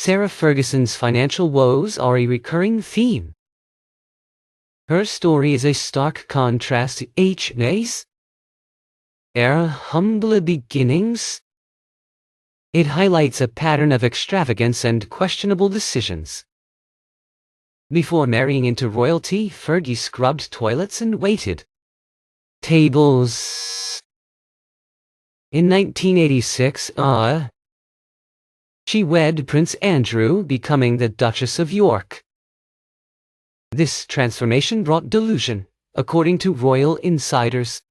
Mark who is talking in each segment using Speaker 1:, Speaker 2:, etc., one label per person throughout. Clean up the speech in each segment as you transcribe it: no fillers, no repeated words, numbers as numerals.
Speaker 1: Sarah Ferguson's financial woes are a recurring theme. Her story is a stark contrast to H.'s humble beginnings. It highlights a pattern of extravagance and questionable decisions. Before marrying into royalty, Fergie scrubbed toilets and waited tables. In 1986, she wed Prince Andrew, becoming the Duchess of York. This transformation brought delusion, according to royal insiders.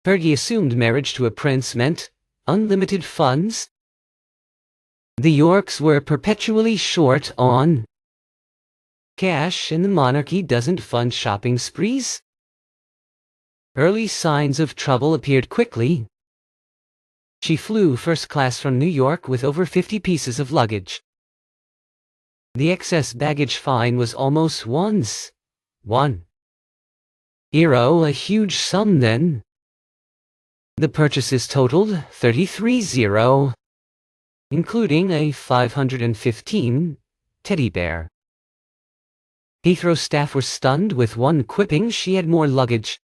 Speaker 1: Fergie assumed marriage to a prince meant unlimited funds. The Yorks were perpetually short on cash, and the monarchy doesn't fund shopping sprees. Early signs of trouble appeared quickly. She flew first class from New York with over 50 pieces of luggage. The excess baggage fine was almost €1, a huge sum then. The purchases totaled 33, including a 515 teddy bear. Heathrow staff were stunned, with one quipping she had more luggage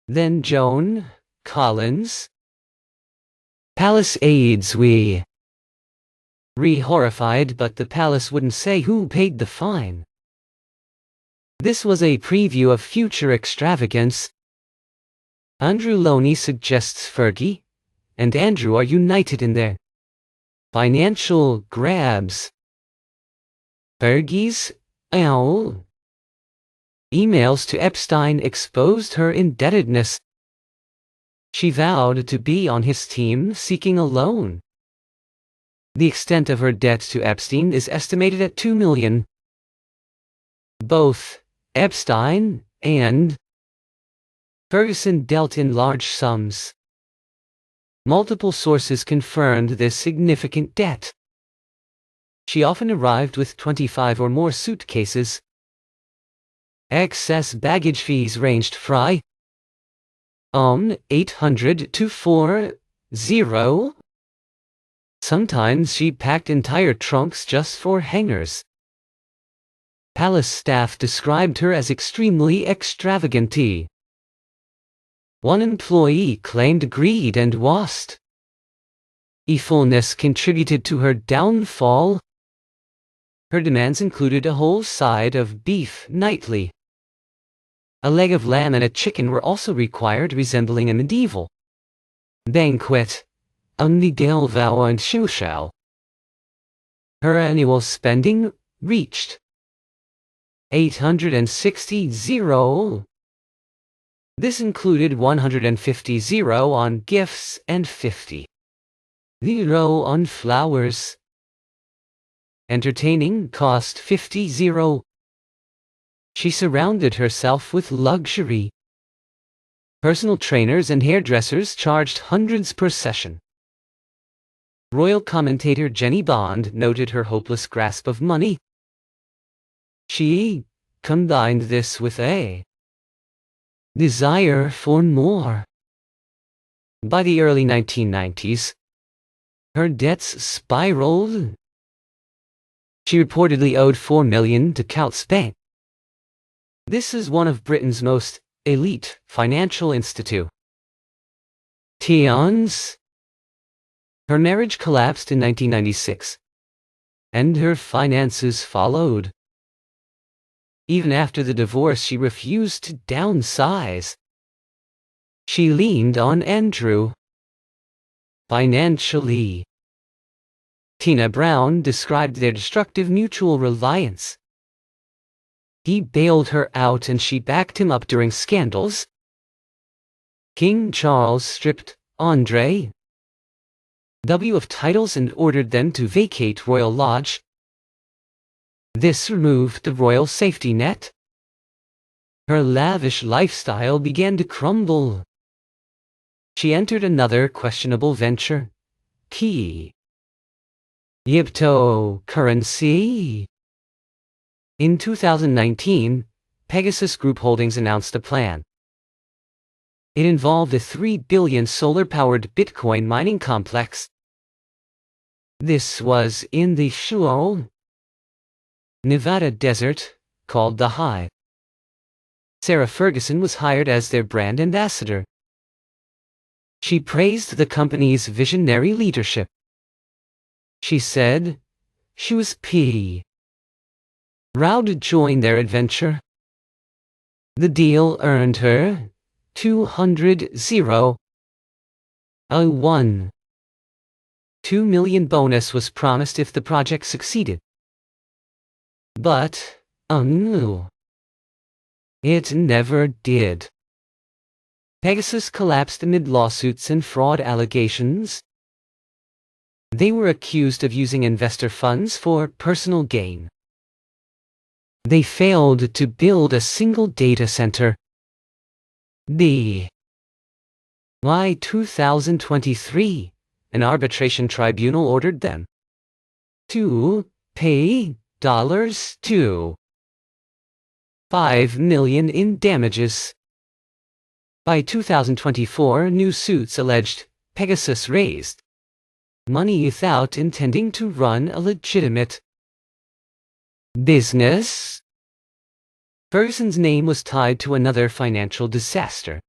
Speaker 1: than Joan Collins. Palace aides were horrified, but the palace wouldn't say who paid the fine. This was a preview of future extravagance. Andrew Loney suggests Fergie and Andrew are united in their financial grabs. Fergie's emails to Epstein exposed her indebtedness. She vowed to be on his team, seeking a loan. The extent of her debt to Epstein is estimated at $2 million. Both Epstein and Ferguson dealt in large sums. Multiple sources confirmed this significant debt. She often arrived with 25 or more suitcases. Excess baggage fees ranged from $800 to $40. Sometimes she packed entire trunks just for hangers. Palace staff described her as extremely extravagant. One employee claimed greed and wastefulness contributed to her downfall. Her demands included a whole side of beef nightly. A leg of lamb and a chicken were also required, resembling a medieval banquet. Her annual spending reached $860. This included $150 on gifts and $50 on flowers. Entertaining cost $50. She surrounded herself with luxury. Personal trainers and hairdressers charged hundreds per session. Royal commentator Jenny Bond noted her hopeless grasp of money. She combined this with a desire for more. By the early 1990s, her debts spiraled. She reportedly owed $4 million to Coutts Bank. This is one of Britain's most elite financial institutions. Her marriage collapsed in 1996, and her finances followed. Even after the divorce, she refused to downsize. She leaned on Andrew financially. Tina Brown described their destructive mutual reliance. He bailed her out and she backed him up during scandals. King Charles stripped Andre W. of titles and ordered them to vacate Royal Lodge. This removed the royal safety net. Her lavish lifestyle began to crumble. She entered another questionable venture, cryptocurrency. In 2019, Pegasus Group Holdings announced a plan. It involved a $3 billion solar-powered Bitcoin mining complex. This was in the Shuo, Nevada desert, called the Hive. Sarah Ferguson was hired as their brand ambassador. She praised the company's visionary leadership. She said she was proud to join their adventure. The deal earned her $200,001. $2 million bonus was promised if the project succeeded. But, it never did. Pegasus collapsed amid lawsuits and fraud allegations. They were accused of using investor funds for personal gain. They failed to build a single data center. By 2023, an arbitration tribunal ordered them to pay $5 million in damages. By 2024, new suits alleged Pegasus raised money without intending to run a legitimate business. Ferguson's name was tied to another financial disaster.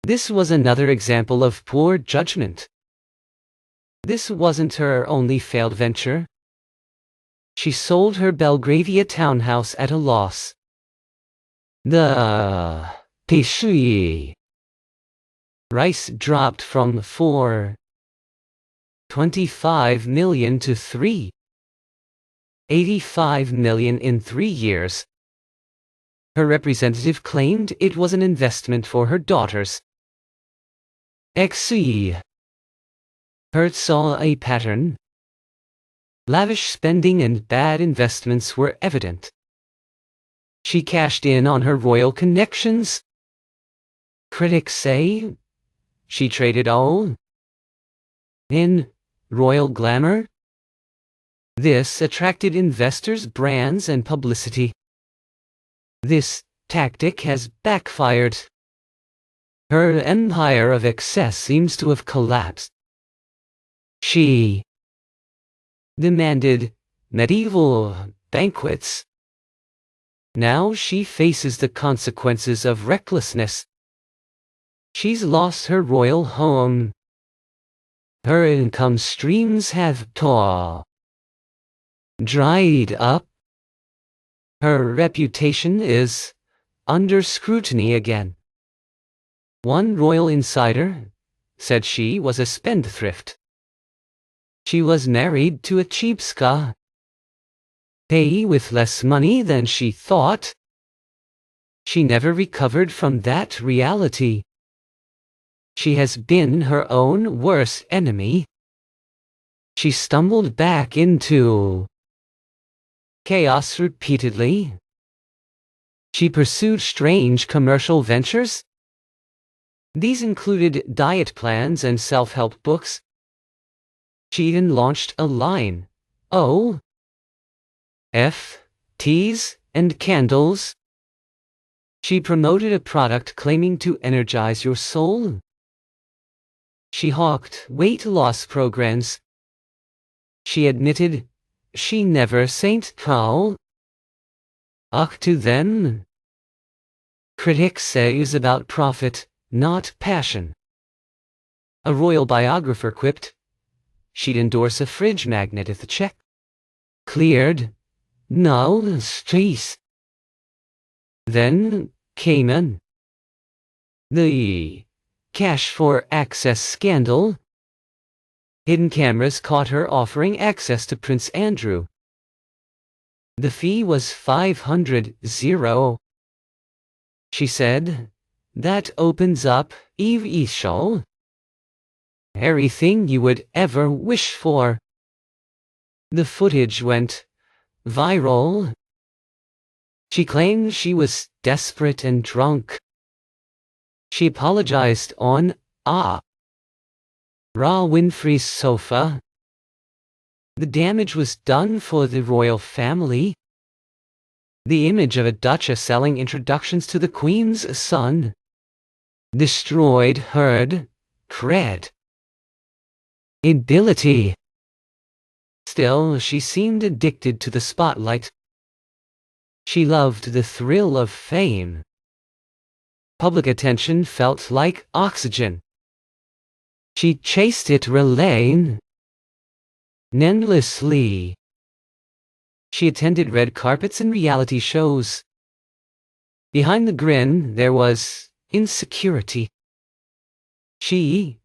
Speaker 1: This was another example of poor judgment. This wasn't her only failed venture. She sold her Belgravia townhouse at a loss. The price dropped from $425 million to $385 million in 3 years. Her representative claimed it was an investment for her daughters. Hertz saw a pattern. Lavish spending and bad investments were evident. She cashed in on her royal connections. Critics say she traded all in royal glamour. This attracted investors, brands, and publicity. This tactic has backfired. Her empire of excess seems to have collapsed. She demanded medieval banquets. Now she faces the consequences of recklessness. She's lost her royal home. Her income streams have dried up. Her reputation is under scrutiny again. One royal insider said she was a spendthrift. She was married to a cheapskate with less money than she thought. She never recovered from that reality. She has been her own worst enemy. She stumbled back into chaos repeatedly. She pursued strange commercial ventures. These included diet plans and self-help books. She even launched a line of teas and candles. She promoted a product claiming to energize your soul. She hawked weight loss programs. She admitted she never Saint Paul. To them, critics say is about profit, not passion. A royal biographer quipped she'd endorse a fridge magnet if the check cleared. No stress. Then came the cash for access scandal. Hidden cameras caught her offering access to Prince Andrew. The fee was $500,000. She said, that opens up everything you would ever wish for. The footage went viral. She claimed she was desperate and drunk. She apologized on Oprah Winfrey's sofa. The damage was done for the royal family. The image of a duchess selling introductions to the Queen's son destroyed her credibility. Still, she seemed addicted to the spotlight. She loved the thrill of fame. Public attention felt like oxygen. She chased it relentlessly. She attended red carpets and reality shows. Behind the grin, there was insecurity. She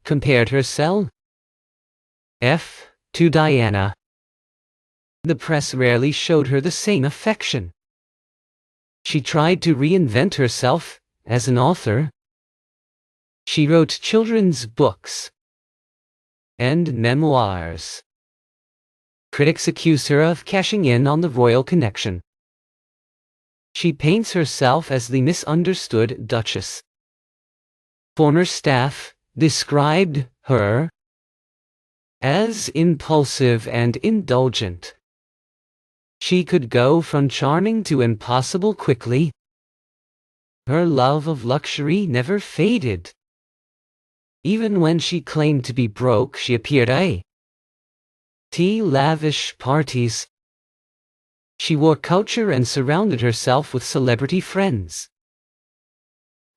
Speaker 1: compared herself to Diana. The press rarely showed her the same affection. She tried to reinvent herself as an author. She wrote children's books and memoirs. Critics accuse her of cashing in on the royal connection. She paints herself as the misunderstood Duchess. Former staff described her as impulsive and indulgent. She could go from charming to impossible quickly. Her love of luxury never faded. Even when she claimed to be broke, she appeared at lavish parties. She wore couture and surrounded herself with celebrity friends.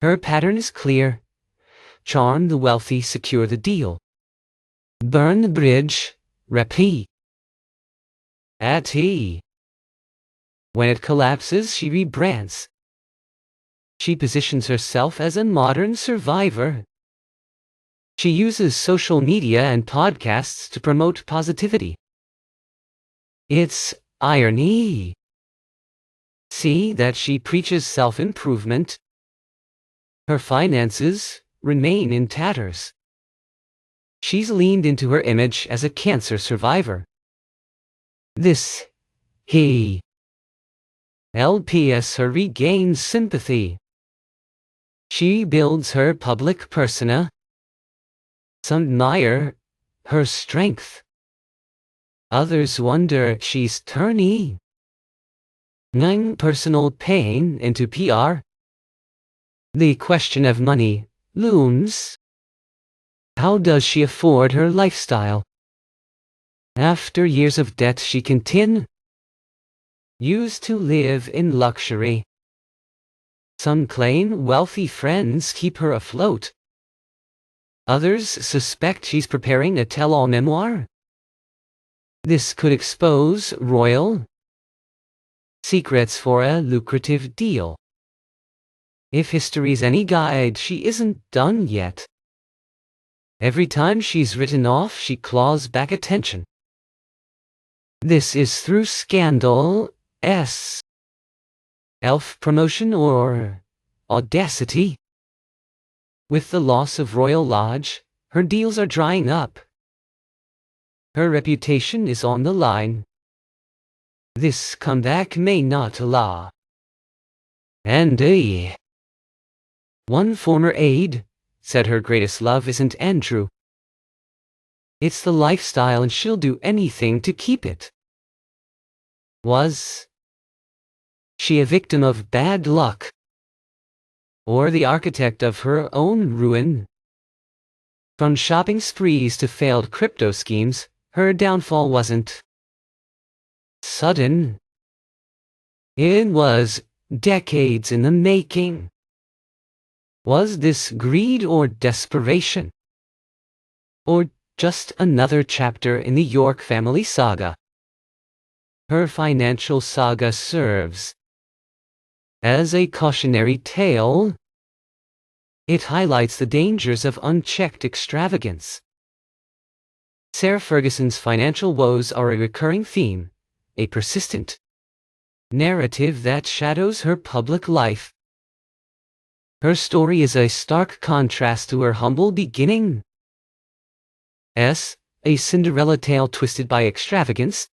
Speaker 1: Her pattern is clear. Charm the wealthy, secure the deal. Burn the bridge, repeat. When it collapses, she rebrands. She positions herself as a modern survivor. She uses social media and podcasts to promote positivity. It's irony. See that she preaches self-improvement. Her finances remain in tatters. She's leaned into her image as a cancer survivor. This helps her regain sympathy. She builds her public persona. Some admire her strength. Others wonder if she's turning personal pain into PR. The question of money looms. How does she afford her lifestyle? After years of debt, she continues to live in luxury. Some claim wealthy friends keep her afloat. Others suspect she's preparing a tell-all memoir. This could expose royal secrets for a lucrative deal. If history's any guide, she isn't done yet. Every time she's written off, she claws back attention. This is through scandal, elf promotion, or audacity. With the loss of Royal Lodge, her deals are drying up. Her reputation is on the line. This comeback may not last. And one former aide said her greatest love isn't Andrew. It's the lifestyle, and she'll do anything to keep it. Was she a victim of bad luck, or the architect of her own ruin? From shopping sprees to failed crypto schemes, her downfall wasn't sudden. It was decades in the making. Was this greed or desperation? Or just another chapter in the York family saga? Her financial saga serves as a cautionary tale. It highlights the dangers of unchecked extravagance. Sarah Ferguson's financial woes are a recurring theme, a persistent narrative that shadows her public life. Her story is a stark contrast to her humble beginnings. A Cinderella tale twisted by extravagance.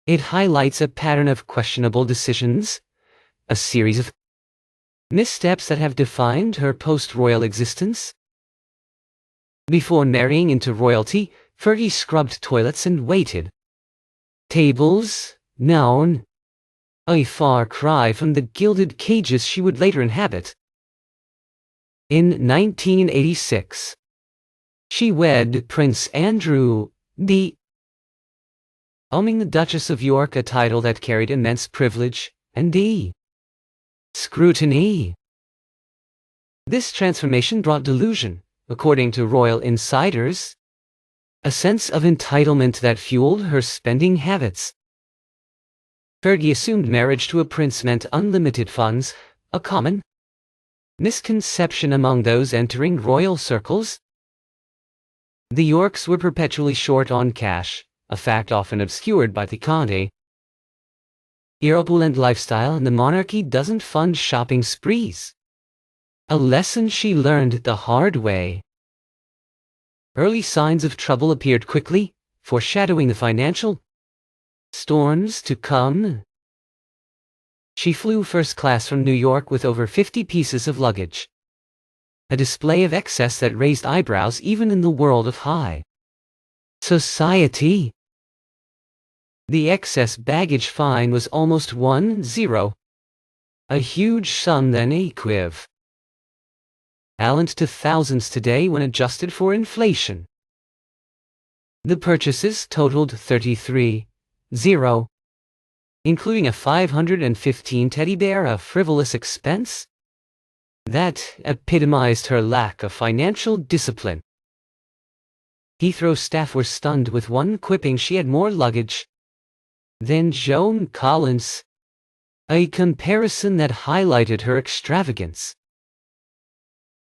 Speaker 1: It highlights a pattern of questionable decisions, a series of missteps that have defined her post-royal existence. Before marrying into royalty, Fergie scrubbed toilets and waited tables, known a far cry from the gilded cages she would later inhabit. In 1986, she wed Prince Andrew. The owning the Duchess of York, a title that carried immense privilege and scrutiny. This transformation brought delusion, according to royal insiders, a sense of entitlement that fueled her spending habits. Fergie assumed marriage to a prince meant unlimited funds, a common misconception among those entering royal circles. The Yorks were perpetually short on cash, a fact often obscured by the Conde opulent lifestyle, and the monarchy doesn't fund shopping sprees, a lesson she learned the hard way. Early signs of trouble appeared quickly, foreshadowing the financial storms to come. She flew first class from New York with over 50 pieces of luggage, a display of excess that raised eyebrows even in the world of high society. The excess baggage fine was almost 10, a huge sum then equivalent to thousands today when adjusted for inflation. The purchases totaled 33, including a 515 teddy bear, a frivolous expense that epitomized her lack of financial discipline. Heathrow staff were stunned, with one quipping she had more luggage than Joan Collins, a comparison that highlighted her extravagance.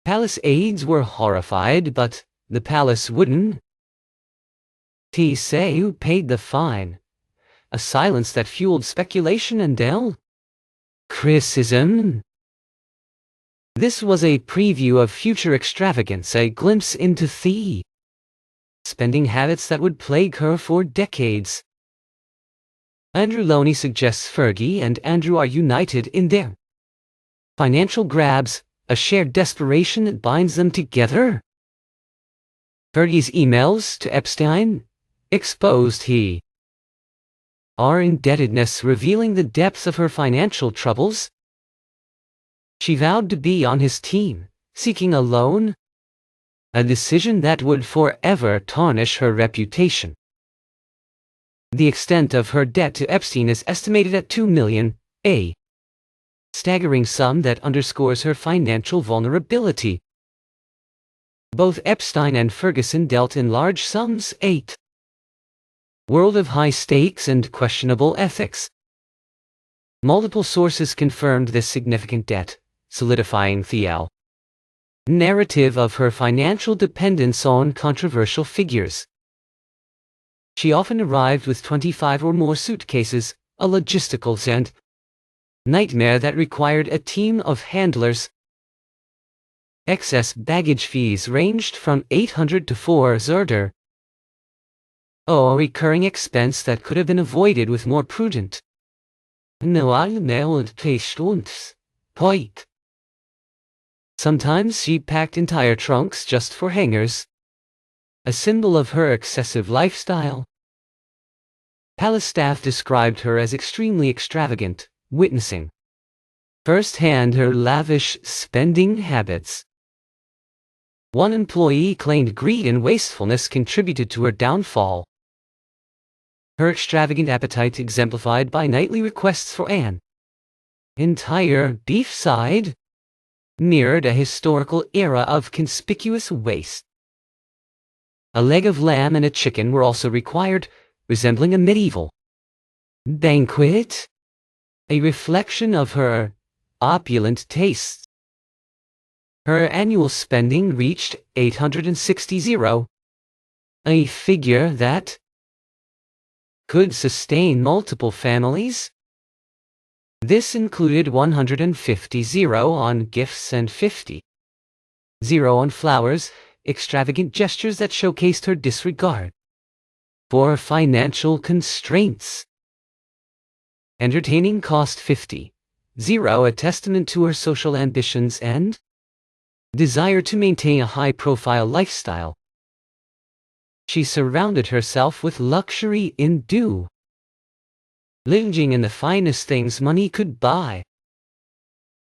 Speaker 1: Palace aides were horrified, but the palace wouldn't say who paid the fine, a silence that fueled speculation and criticism. This was a preview of future extravagance, a glimpse into the spending habits that would plague her for decades. Andrew Loney suggests Fergie and Andrew are united in their financial grabs, a shared desperation that binds them together. Fergie's emails to Epstein exposed our indebtedness, revealing the depths of her financial troubles. She vowed to be on his team, seeking a loan, a decision that would forever tarnish her reputation. The extent of her debt to Epstein is estimated at $2 million, a staggering sum that underscores her financial vulnerability. Both Epstein and Ferguson dealt in large sums, world of high stakes and questionable ethics. Multiple sources confirmed this significant debt, solidifying the narrative of her financial dependence on controversial figures. She often arrived with 25 or more suitcases, a logistical nightmare that required a team of handlers. Excess baggage fees ranged from $800 to $400, a recurring expense that could have been avoided with more prudent Sometimes she packed entire trunks just for hangers, a symbol of her excessive lifestyle. Palace staff described her as extremely extravagant, witnessing firsthand her lavish spending habits. One employee claimed greed and wastefulness contributed to her downfall. Her extravagant appetite, exemplified by nightly requests for an entire beef side, mirrored a historical era of conspicuous waste. A leg of lamb and a chicken were also required, resembling a medieval banquet, a reflection of her opulent tastes. Her annual spending reached $860, a figure that could sustain multiple families. This included $150 on gifts and $50 on flowers, extravagant gestures that showcased her disregard for financial constraints. Entertaining cost $50, a testament to her social ambitions and desire to maintain a high-profile lifestyle. She surrounded herself with luxury indulging in the finest things money could buy.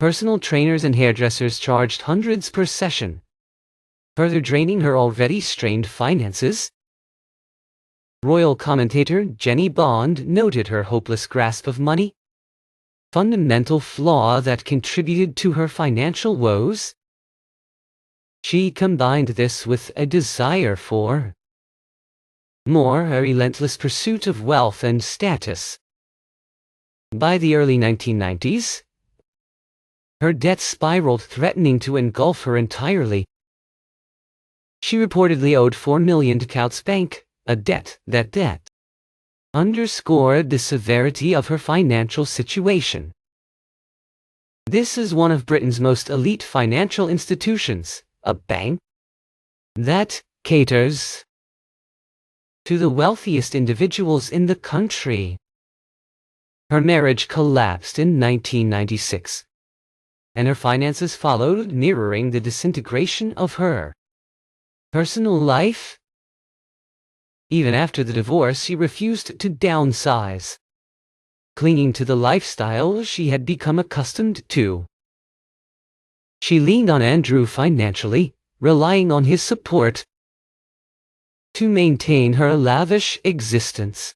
Speaker 1: Personal trainers and hairdressers charged hundreds per session, further draining her already strained finances. Royal commentator Jenny Bond noted her hopeless grasp of money, fundamental flaw that contributed to her financial woes. She combined this with a desire for more, a relentless pursuit of wealth and status. By the early 1990s, her debt spiraled, threatening to engulf her entirely. She reportedly owed $4 million to Coutts Bank, a debt that underscored the severity of her financial situation. This is one of Britain's most elite financial institutions, a bank that caters to the wealthiest individuals in the country. Her marriage collapsed in 1996, and her finances followed, mirroring the disintegration of her personal life. Even after the divorce, she refused to downsize, clinging to the lifestyle she had become accustomed to. She leaned on Andrew financially, relying on his support to maintain her lavish existence.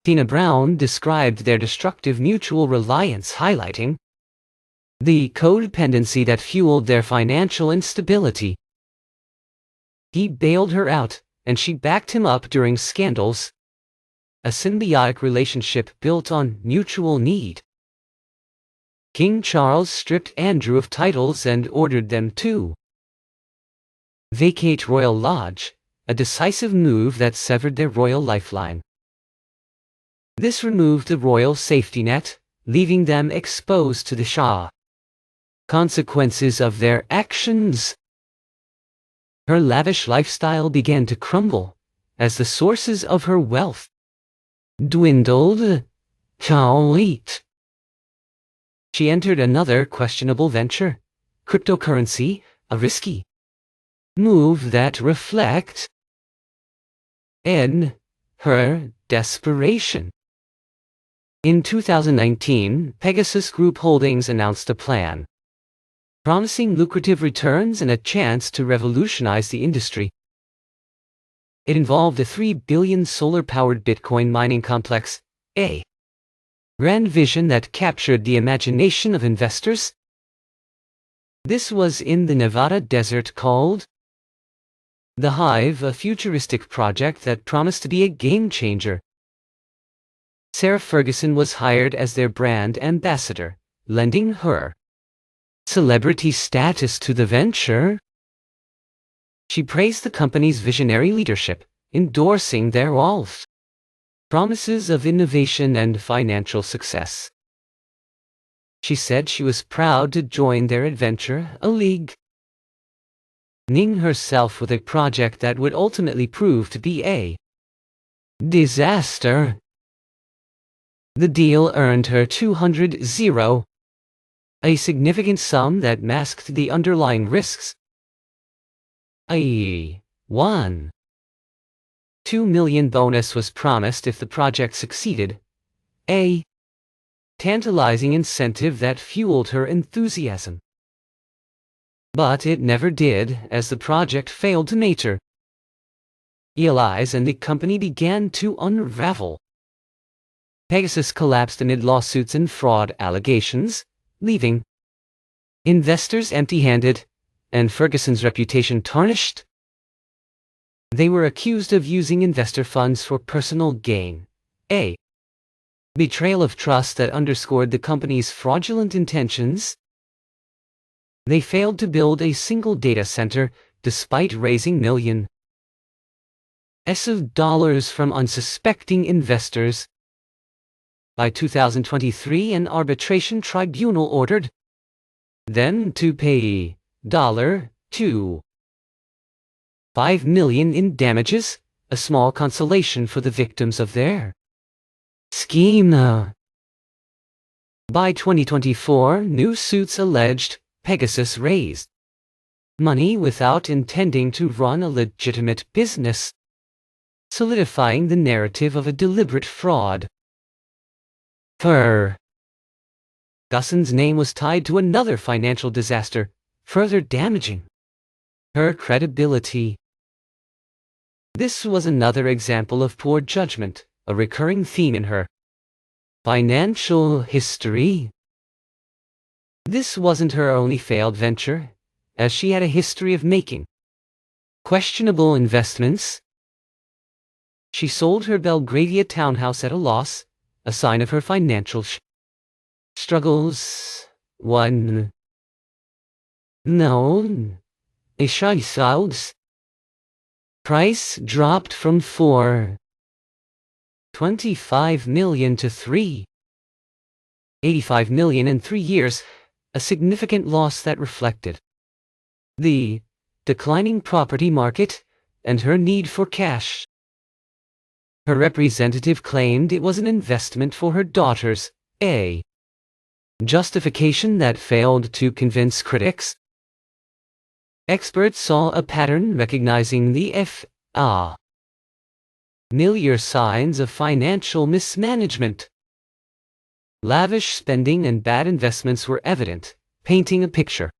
Speaker 1: Tina Brown described their destructive mutual reliance, highlighting the codependency that fueled their financial instability. He bailed her out, and she backed him up during scandals, a symbiotic relationship built on mutual need. King Charles stripped Andrew of titles and ordered them to vacate Royal Lodge, a decisive move that severed their royal lifeline. This removed the royal safety net, leaving them exposed to the consequences of their actions. Her lavish lifestyle began to crumble as the sources of her wealth dwindled. She entered another questionable venture, cryptocurrency, a risky move that reflects in her desperation. In 2019, Pegasus Group Holdings announced a plan promising lucrative returns and a chance to revolutionize the industry. It involved a $3 billion solar-powered Bitcoin mining complex, a grand vision that captured the imagination of investors. This was in the Nevada desert, called The Hive, a futuristic project that promised to be a game-changer. Sarah Ferguson was hired as their brand ambassador, lending her celebrity status to the venture. She praised the company's visionary leadership, endorsing their false promises of innovation and financial success. She said she was proud to join their adventure, aligning herself with a project that would ultimately prove to be a disaster. The deal earned her $200, a significant sum that masked the underlying risks. A $1.2 million bonus was promised if the project succeeded, a tantalizing incentive that fueled her enthusiasm. But it never did, as the project failed to materialize and the company began to unravel. Pegasus collapsed amid lawsuits and fraud allegations, leaving investors empty-handed and Ferguson's reputation tarnished. They were accused of using investor funds for personal gain, a betrayal of trust that underscored the company's fraudulent intentions. They failed to build a single data center, despite raising millions of dollars from unsuspecting investors. By 2023, an arbitration tribunal ordered them to pay $2.5 million in damages, a small consolation for the victims of their scheme. By 2024, new suits alleged Pegasus raised money without intending to run a legitimate business, solidifying the narrative of a deliberate fraud. Ferguson's name was tied to another financial disaster, further damaging her credibility. This was another example of poor judgment, a recurring theme in her financial history. This wasn't her only failed venture, as she had a history of making questionable investments. She sold her Belgravia townhouse at a loss, a sign of her financial struggles. One. No. A child's price dropped from $4.25 million to $3.85 million in 3 years, a significant loss that reflected the declining property market and her need for cash. Her representative claimed it was an investment for her daughters, a justification that failed to convince critics. Experts saw a pattern recognizing the familiar signs of financial mismanagement. Lavish spending and bad investments were evident, painting a picture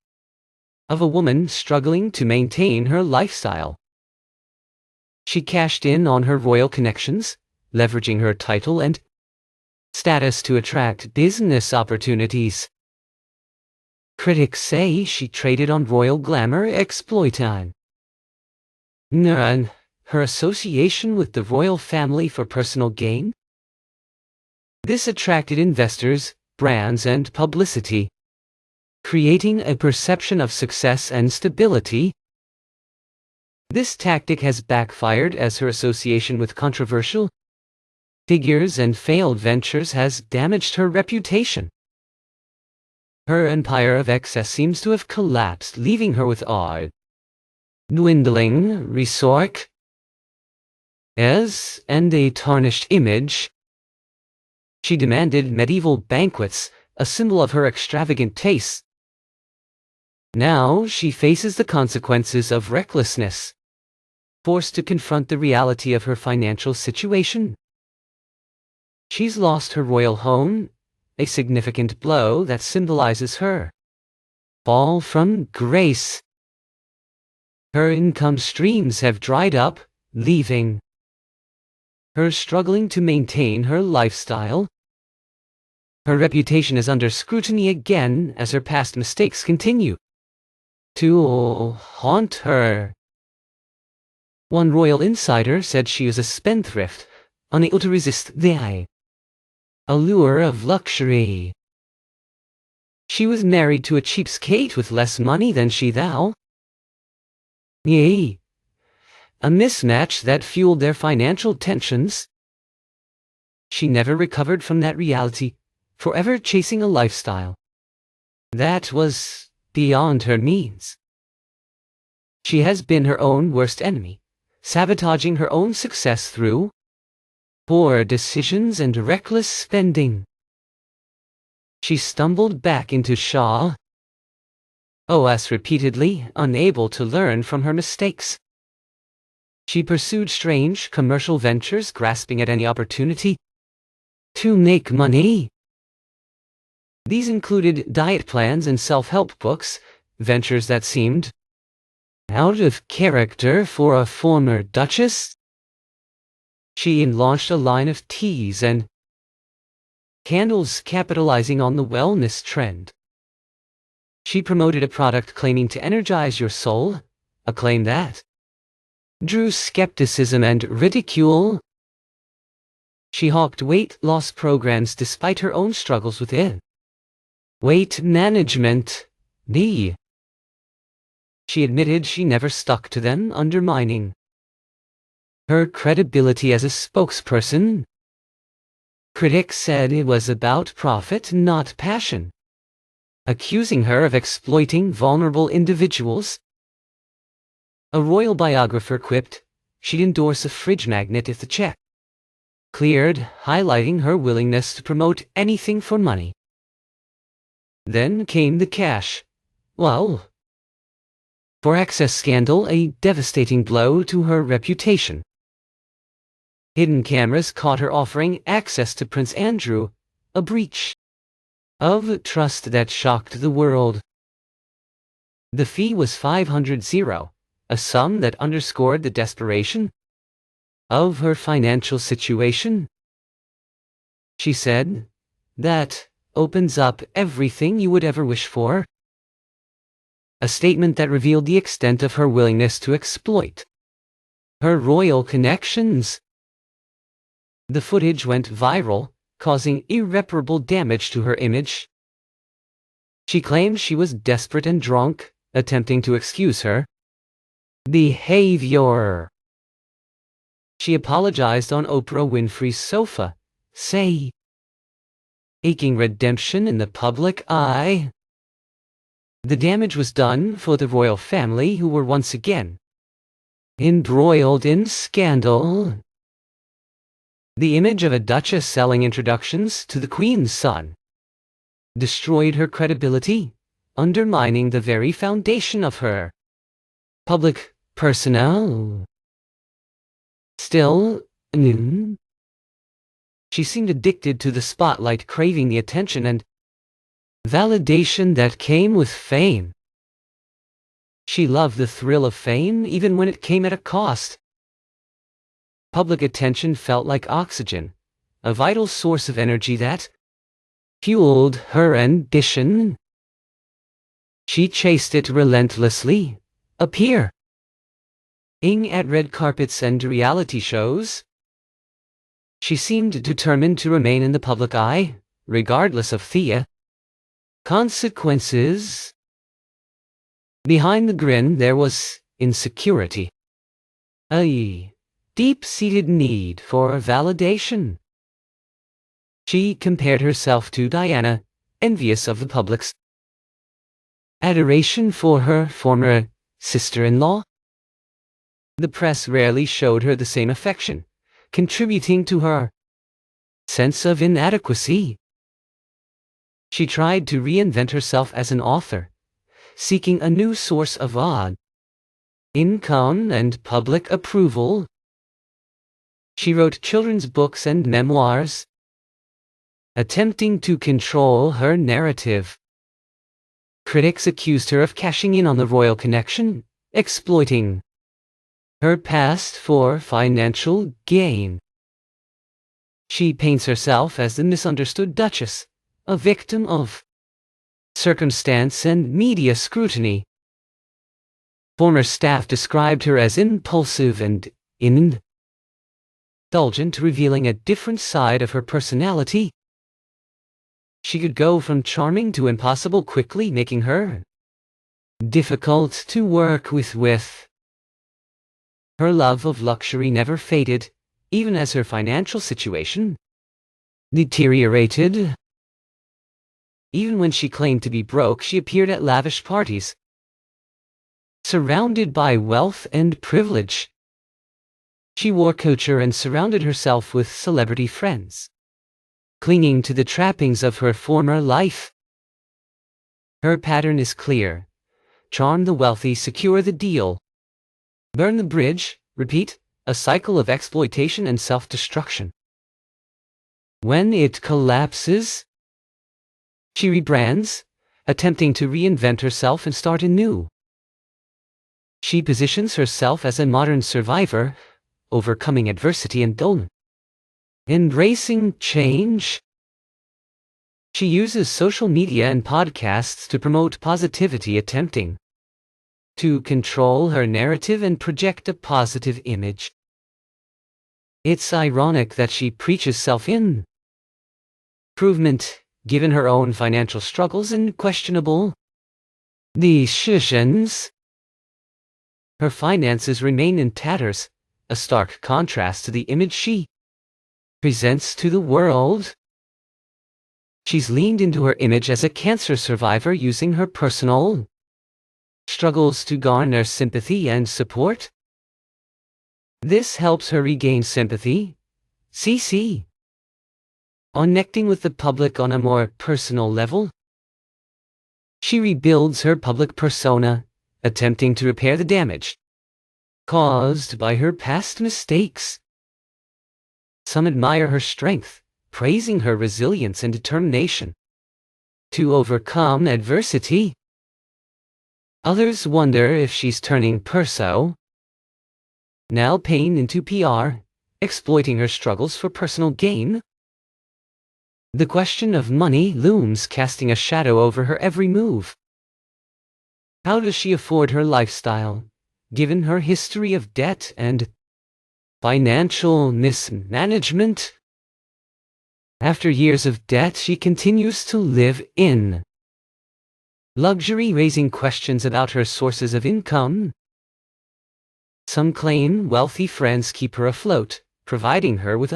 Speaker 1: of a woman struggling to maintain her lifestyle. She cashed in on her royal connections, leveraging her title and status to attract business opportunities. Critics say she traded on royal glamour exploiting her association with the royal family for personal gain. This attracted investors, brands, and publicity, creating a perception of success and stability. This tactic has backfired as her association with controversial figures and failed ventures has damaged her reputation. Her empire of excess seems to have collapsed, leaving her with a dwindling resources and a tarnished image. She demanded medieval banquets, a symbol of her extravagant tastes. Now she faces the consequences of recklessness, forced to confront the reality of her financial situation. She's lost her royal home, a significant blow that symbolizes her fall from grace. Her income streams have dried up, leaving her struggling to maintain her lifestyle. Her reputation is under scrutiny again as her past mistakes continue to haunt her. One royal insider said she is a spendthrift, unable to resist the allure of luxury. She was married to a cheapskate with less money than she thou. Yea, a mismatch that fueled their financial tensions. She never recovered from that reality, forever chasing a lifestyle that was beyond her means. She has been her own worst enemy, sabotaging her own success through poor decisions and reckless spending. She stumbled back into Shah OS repeatedly, unable to learn from her mistakes. She pursued strange commercial ventures, grasping at any opportunity to make money. These included diet plans and self-help books, ventures that seemed out of character for a former duchess. She launched a line of teas and candles, capitalizing on the wellness trend. She promoted a product claiming to energize your soul, a claim that drew skepticism and ridicule. She hawked weight loss programs despite her own struggles with weight management. She admitted she never stuck to them, undermining her credibility as a spokesperson. Critics said it was about profit, not passion, accusing her of exploiting vulnerable individuals. A royal biographer quipped, she'd endorse a fridge magnet if the check cleared, highlighting her willingness to promote anything for money. Then came the cash. Well, for excess scandal, a devastating blow to her reputation. Hidden cameras caught her offering access to Prince Andrew, a breach of trust that shocked the world. The fee was $500, a sum that underscored the desperation of her financial situation. She said, "That opens up everything you would ever wish for." A statement that revealed the extent of her willingness to exploit her royal connections. The footage went viral, causing irreparable damage to her image. She claimed she was desperate and drunk, attempting to excuse her behavior. She apologized on Oprah Winfrey's sofa, seeking redemption in the public eye. The damage was done for the royal family, who were once again embroiled in scandal. The image of a duchess selling introductions to the Queen's son destroyed her credibility, undermining the very foundation of her public persona. Still, she seemed addicted to the spotlight, craving the attention and validation that came with fame. She loved the thrill of fame, even when it came at a cost. Public attention felt like oxygen, a vital source of energy that fueled her ambition. She chased it relentlessly, appearing at red carpets and reality shows. She seemed determined to remain in the public eye, regardless of the consequences. Behind the grin there was insecurity, a deep-seated need for validation. She compared herself to Diana, envious of the public's adoration for her former sister-in-law. The press rarely showed her the same affection, contributing to her sense of inadequacy. She tried to reinvent herself as an author, seeking a new source of income and public approval. She wrote children's books and memoirs, attempting to control her narrative. Critics accused her of cashing in on the royal connection, exploiting her past for financial gain. She paints herself as the misunderstood duchess, a victim of circumstance and media scrutiny. Former staff described her as impulsive and indulgent, revealing a different side of her personality. She could go from charming to impossible quickly, making her difficult to work with. Her love of luxury never faded, even as her financial situation deteriorated. Even when she claimed to be broke, she appeared at lavish parties, surrounded by wealth and privilege. She wore couture and surrounded herself with celebrity friends, clinging to the trappings of her former life. Her pattern is clear: charm the wealthy, secure the deal, burn the bridge, repeat, a cycle of exploitation and self-destruction. When it collapses, she rebrands, attempting to reinvent herself and start anew. She positions herself as a modern survivor, overcoming adversity and embracing change. She uses social media and podcasts to promote positivity, attempting to control her narrative and project a positive image. It's ironic that she preaches self-improvement, given her own financial struggles and questionable decisions. Her finances remain in tatters, a stark contrast to the image she presents to the world. She's leaned into her image as a cancer survivor, using her personal struggles to garner sympathy and support. This helps her regain sympathy, connecting with the public on a more personal level. She rebuilds her public persona, attempting to repair the damage caused by her past mistakes. Some admire her strength, praising her resilience and determination to overcome adversity. Others wonder if she's turning persona pain into PR, exploiting her struggles for personal gain? The question of money looms, casting a shadow over her every move. How does she afford her lifestyle, given her history of debt and financial mismanagement? After years of debt, she continues to live in luxury, raising questions about her sources of income. Some claim wealthy friends keep her afloat, providing her with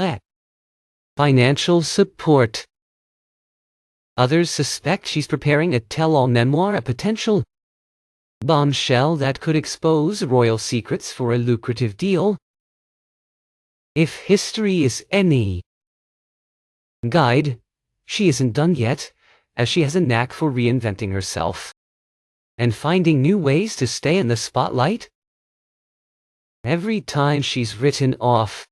Speaker 1: financial support. Others suspect she's preparing a tell-all memoir, a potential bombshell that could expose royal secrets for a lucrative deal. If history is any guide, she isn't done yet, as she has a knack for reinventing herself and finding new ways to stay in the spotlight. Every time she's written off